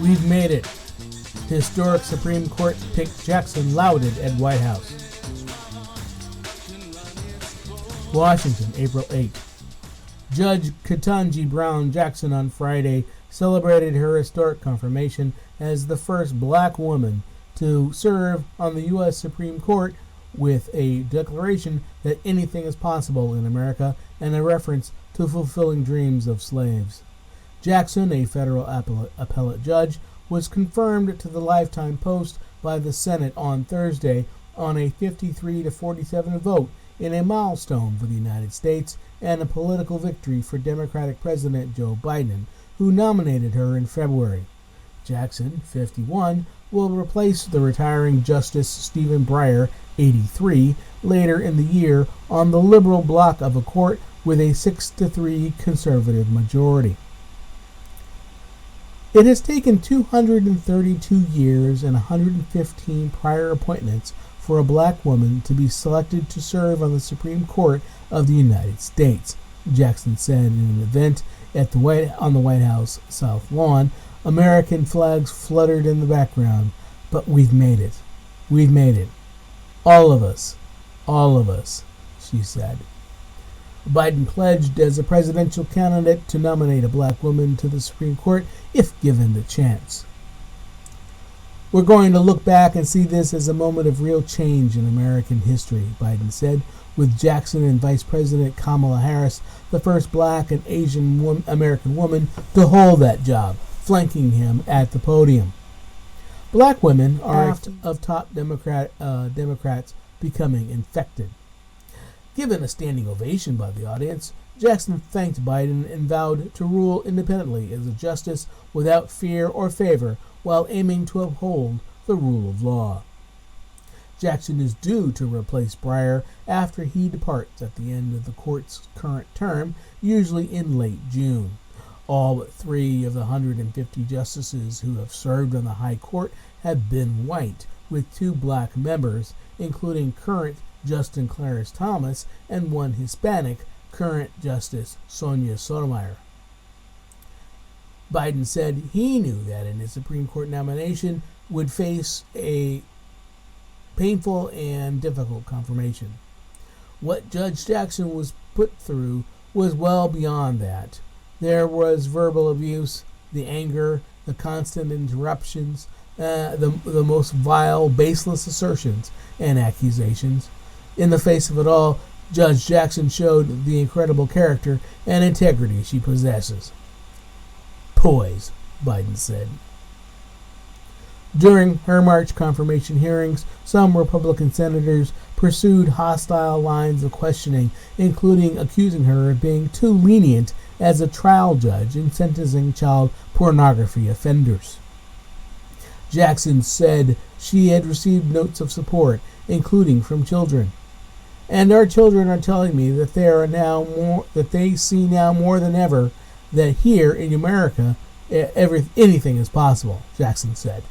We've made it. Historic Supreme Court picked Jackson lauded at White House. Washington, April 8. Judge Ketanji Brown Jackson on Friday celebrated her historic confirmation as the first black woman to serve on the U.S. Supreme Court, with a declaration that anything is possible in America and a reference to fulfilling dreams of slaves. Jackson, a federal appellate judge, was confirmed to the Lifetime Post by the Senate on Thursday on a 53-47 vote in a milestone for the United States and a political victory for Democratic President Joe Biden, who nominated her in February. Jackson, 51, will replace the retiring Justice Stephen Breyer, 83, later in the year on the liberal bloc of a court with a 6-3 conservative majority. It has taken 232 years and 115 prior appointments for a black woman to be selected to serve on the Supreme Court of the United States, Jackson said in an event on the White House South Lawn. American flags fluttered in the background. But we've made it. We've made it. All of us, she said. Biden pledged as a presidential candidate to nominate a black woman to the Supreme Court if given the chance. We're going to look back and see this as a moment of real change in American history, Biden said, with Jackson and Vice President Kamala Harris, the first black and Asian American woman to hold that job, flanking him at the podium. Black women are of top Democrats becoming infected. Given a standing ovation by the audience, Jackson thanked Biden and vowed to rule independently as a justice without fear or favor while aiming to uphold the rule of law. Jackson is due to replace Breyer after he departs at the end of the court's current term, usually in late June. All but 3 of the 150 justices who have served on the High Court have been white, with 2 black members, including current Justice Clarence Thomas and 1 Hispanic, current Justice Sonia Sotomayor. Biden said he knew that in his Supreme Court nomination would face a painful and difficult confirmation. What Judge Jackson was put through was well beyond that. There was verbal abuse, the anger, the constant interruptions, the most vile, baseless assertions and accusations. In the face of it all, Judge Jackson showed the incredible character and integrity she possesses. Poise, Biden said. During her March confirmation hearings, some Republican senators pursued hostile lines of questioning, including accusing her of being too lenient as a trial judge in sentencing child pornography offenders. Jackson said she had received notes of support, including from children. And our children are telling me that they see now more than ever that here in America anything is possible, Jackson said.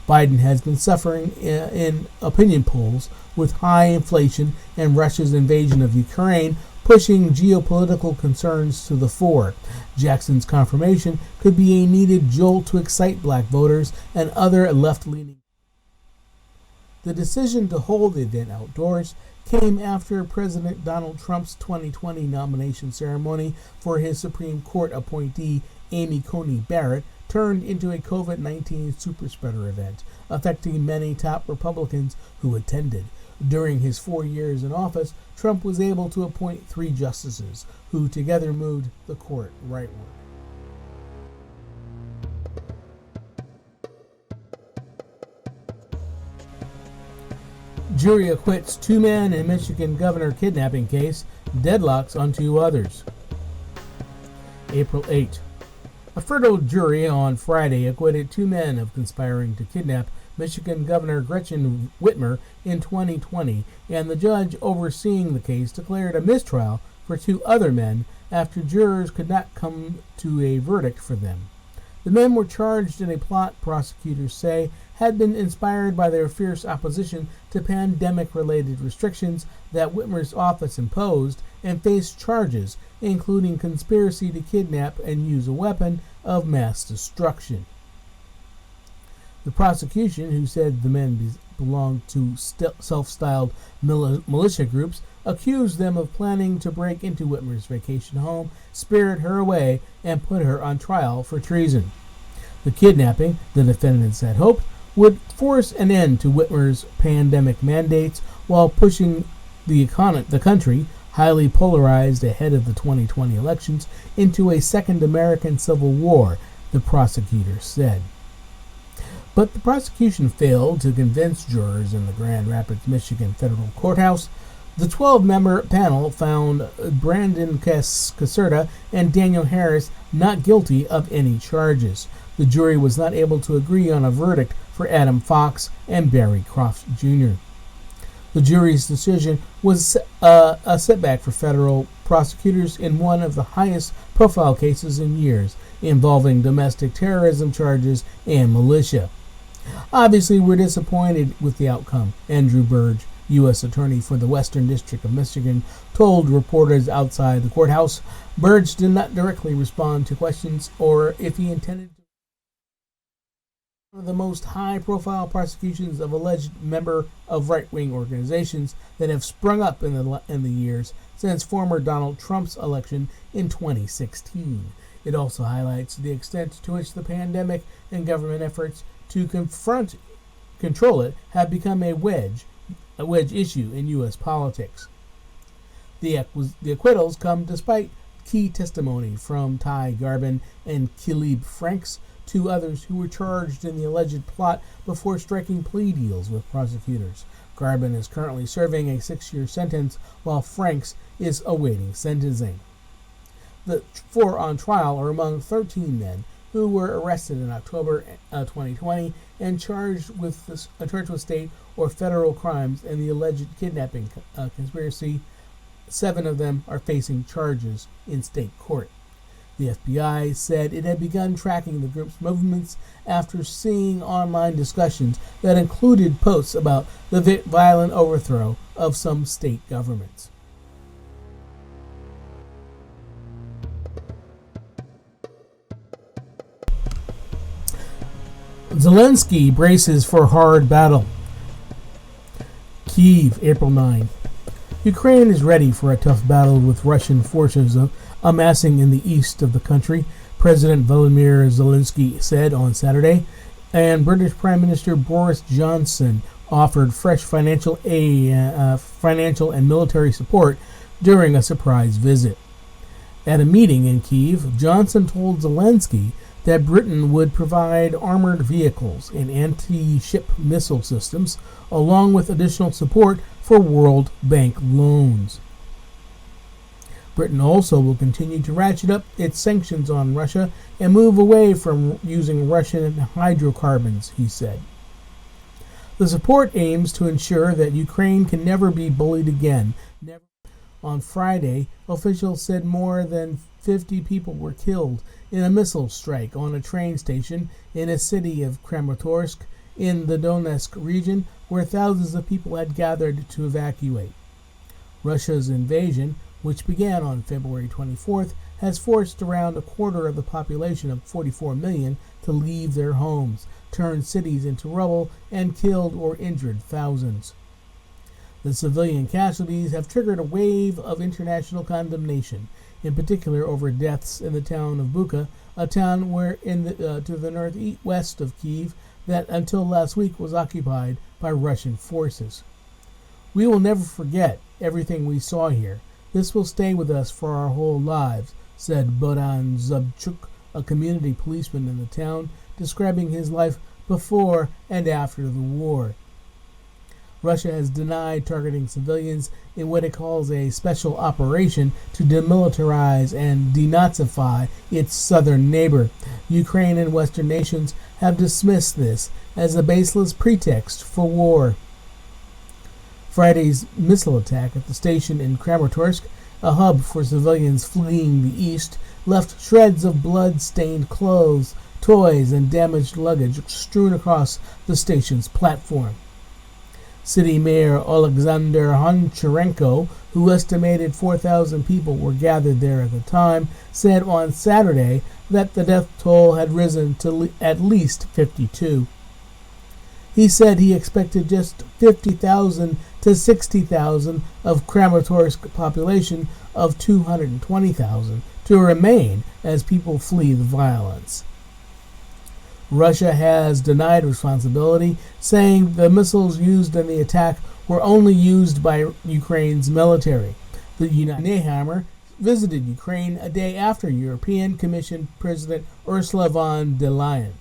Biden has been suffering in opinion polls with high inflation and Russia's invasion of Ukraine pushing geopolitical concerns to the fore. Jackson's confirmation could be a needed jolt to excite black voters and other left-leaning. The decision to hold the event outdoors came after President Donald Trump's 2020 nomination ceremony for his Supreme Court appointee Amy Coney Barrett turned into a COVID-19 superspreader event, affecting many top Republicans who attended. During his 4 years in office, Trump was able to appoint 3 justices, who together moved the court rightward. Jury acquits 2 men in Michigan governor kidnapping case, deadlocks on 2 others. April 8. A federal jury on Friday acquitted 2 men of conspiring to kidnap Michigan Governor Gretchen Whitmer in 2020, and the judge overseeing the case declared a mistrial for 2 other men after jurors could not come to a verdict for them. The men were charged in a plot prosecutors say had been inspired by their fierce opposition to pandemic-related restrictions that Whitmer's office imposed, and faced charges including conspiracy to kidnap and use a weapon of mass destruction. The prosecution, who said the men belonged to self-styled militia groups, accused them of planning to break into Whitmer's vacation home, spirit her away, and put her on trial for treason. The kidnapping, the defendants had hoped, would force an end to Whitmer's pandemic mandates while pushing the country, highly polarized ahead of the 2020 elections, into a second American Civil War, the prosecutor said. But the prosecution failed to convince jurors in the Grand Rapids, Michigan federal courthouse. The 12-member panel found Brandon Caserta and Daniel Harris not guilty of any charges. The jury was not able to agree on a verdict for Adam Fox and Barry Croft Jr. The jury's decision was a setback for federal prosecutors in one of the highest profile cases in years, involving domestic terrorism charges and militia. Obviously, we're disappointed with the outcome, Andrew Burge, U.S. Attorney for the Western District of Michigan, told reporters outside the courthouse. Burge did not directly respond to questions or if he intended to. One of the most high-profile prosecutions of alleged member of right-wing organizations that have sprung up in the years since former Donald Trump's election in 2016. It also highlights the extent to which the pandemic and government efforts to control it have become a wedge issue in U.S. politics. The acquittals come despite key testimony from Ty Garbin and Kilib Franks, two others who were charged in the alleged plot before striking plea deals with prosecutors. Garbin is currently serving a 6-year sentence, while Franks is awaiting sentencing. The 4 on trial are among 13 men who were arrested in October 2020 and charged with state or federal crimes in the alleged kidnapping conspiracy. 7 of them are facing charges in state court. The FBI said it had begun tracking the group's movements after seeing online discussions that included posts about the violent overthrow of some state governments. Zielinski braces for hard battle. Kyiv, April 9. Ukraine is ready for a tough battle with Russian forces amassing in the east of the country, President Volodymyr Zelensky said on Saturday, and British Prime Minister Boris Johnson offered fresh financial and military support during a surprise visit. At a meeting in Kyiv, Johnson told Zelensky that Britain would provide armored vehicles and anti-ship missile systems, along with additional support for World Bank loans. Britain also will continue to ratchet up its sanctions on Russia and move away from using Russian hydrocarbons, he said. The support aims to ensure that Ukraine can never be bullied again. On Friday, officials said more than 50 people were killed in a missile strike on a train station in a city of Kramatorsk in the Donetsk region, where thousands of people had gathered to evacuate. Russia's invasion, which began on February 24th, has forced around a quarter of the population of 44 million to leave their homes, turned cities into rubble, and killed or injured thousands. The civilian casualties have triggered a wave of international condemnation, in particular over deaths in the town of Bucha, a town to the northwest of Kyiv that until last week was occupied by Russian forces. We will never forget everything we saw here. This will stay with us for our whole lives, said Bodan Zubchuk, a community policeman in the town, describing his life before and after the war. Russia has denied targeting civilians in what it calls a special operation to demilitarize and denazify its southern neighbor. Ukraine and Western nations have dismissed this as a baseless pretext for war. Friday's missile attack at the station in Kramatorsk, a hub for civilians fleeing the east, left shreds of blood-stained clothes, toys, and damaged luggage strewn across the station's platform. City Mayor Alexander Honcharenko, who estimated 4,000 people were gathered there at the time, said on Saturday that the death toll had risen to at least 52. He said he expected just 50,000 to 60,000 of Kramatorsk's population of 220,000 to remain as people flee the violence. Russia has denied responsibility, saying the missiles used in the attack were only used by Ukraine's military. The Nehammer visited Ukraine a day after European Commission President Ursula von der Leyen.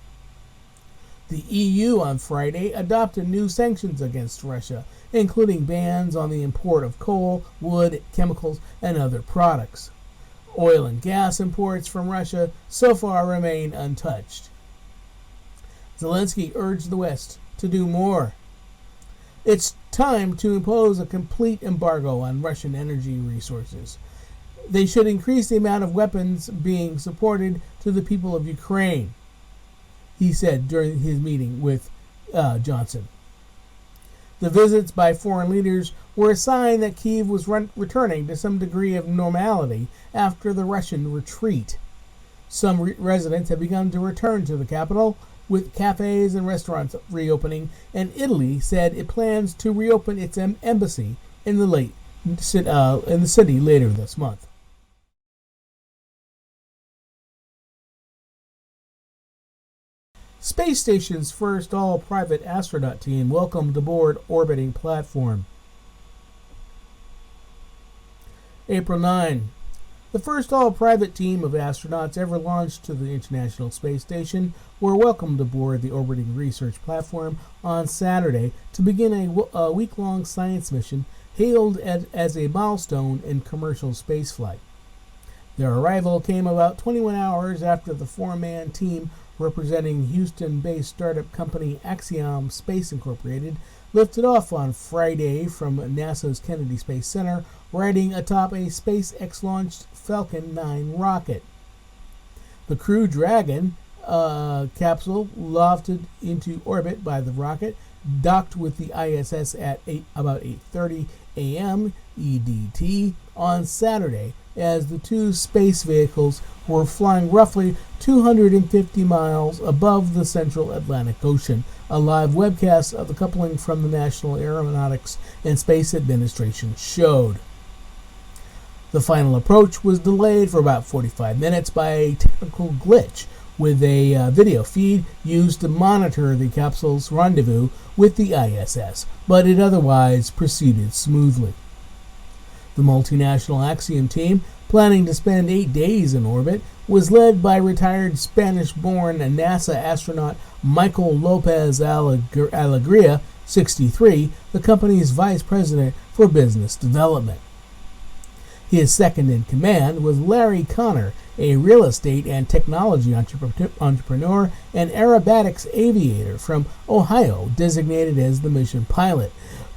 The EU on Friday adopted new sanctions against Russia, including bans on the import of coal, wood, chemicals, and other products. Oil and gas imports from Russia so far remain untouched. Zielinski urged the West to do more. It's time to impose a complete embargo on Russian energy resources. They should increase the amount of weapons being supported to the people of Ukraine, he said during his meeting with Johnson. The visits by foreign leaders were a sign that Kyiv was returning to some degree of normality after the Russian retreat. Some residents have begun to return to the capital, with cafes and restaurants reopening, and Italy said it plans to reopen its embassy in the city later this month. Space Station's first all-private astronaut team welcomed aboard orbiting platform. April 9. The first all-private team of astronauts ever launched to the International Space Station were welcomed aboard the orbiting research platform on Saturday to begin a week-long science mission hailed as a milestone in commercial spaceflight. Their arrival came about 21 hours after the four-man team representing Houston-based startup company Axiom Space Incorporated lifted off on Friday from NASA's Kennedy Space Center, riding atop a SpaceX-launched Falcon 9 rocket. The Crew Dragon capsule lofted into orbit by the rocket, docked with the ISS at about 8:30 a.m. EDT on Saturday, as the two space vehicles were flying roughly 250 miles above the central Atlantic Ocean. A live webcast of the coupling from the National Aeronautics and Space Administration showed. The final approach was delayed for about 45 minutes by a technical glitch, with a video feed used to monitor the capsule's rendezvous with the ISS, but it otherwise proceeded smoothly. The multinational Axiom team, planning to spend 8 days in orbit, was led by retired Spanish-born NASA astronaut Michael Lopez Alegria, 63, the company's vice president for business development. His second in command was Larry Connor, a real estate and technology entrepreneur and aerobatics aviator from Ohio, designated as the mission pilot.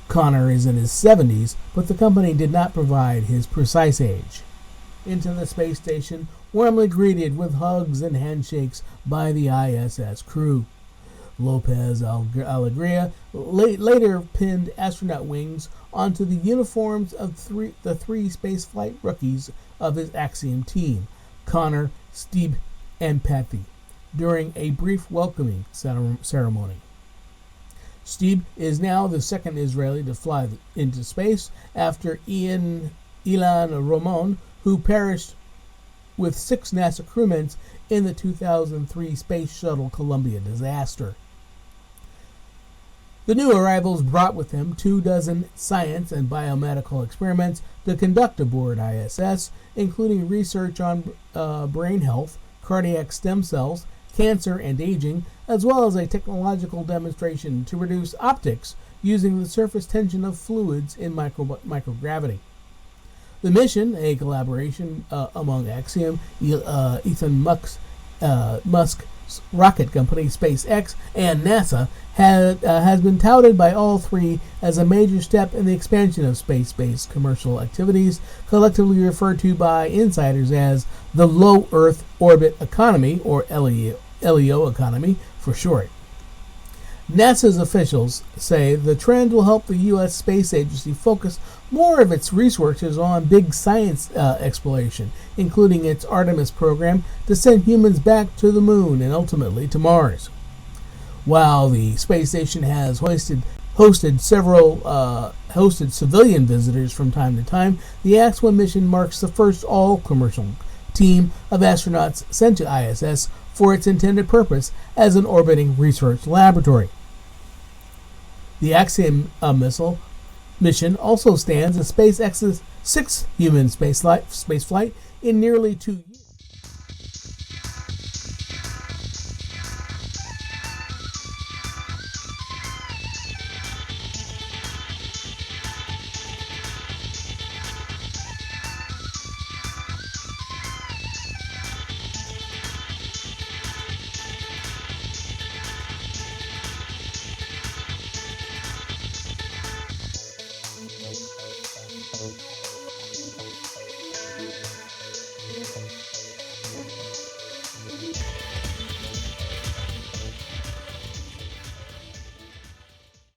Connor is in his 70s, but the company did not provide his precise age. Into the space station, warmly greeted with hugs and handshakes by the ISS crew. Lopez Alegria later pinned astronaut wings onto the uniforms of the three spaceflight rookies of his Axiom team, Connor, Steve, and Patty, during a brief welcoming ceremony. Steve is now the second Israeli to fly into space after Ilan Ramon, who perished with 6 NASA crewmen in the 2003 Space Shuttle Columbia disaster. The new arrivals brought with him 24 science and biomedical experiments to conduct aboard ISS, including research on brain health, cardiac stem cells, cancer, and aging, as well as a technological demonstration to reduce optics using the surface tension of fluids in microgravity. The mission, a collaboration among Axiom, Elon Musk's rocket company SpaceX, and NASA, has been touted by all three as a major step in the expansion of space-based commercial activities, collectively referred to by insiders as the Low Earth Orbit Economy, or LEO economy for short. NASA's officials say the trend will help the U.S. Space Agency focus more of its resources on big science exploration, including its Artemis program to send humans back to the moon and ultimately to Mars. While the space station has hosted civilian visitors from time to time, the Ax-1 mission marks the first all-commercial team of astronauts sent to ISS for its intended purpose as an orbiting research laboratory. The Axiom missile mission also stands as SpaceX's sixth human spaceflight in nearly 2 years.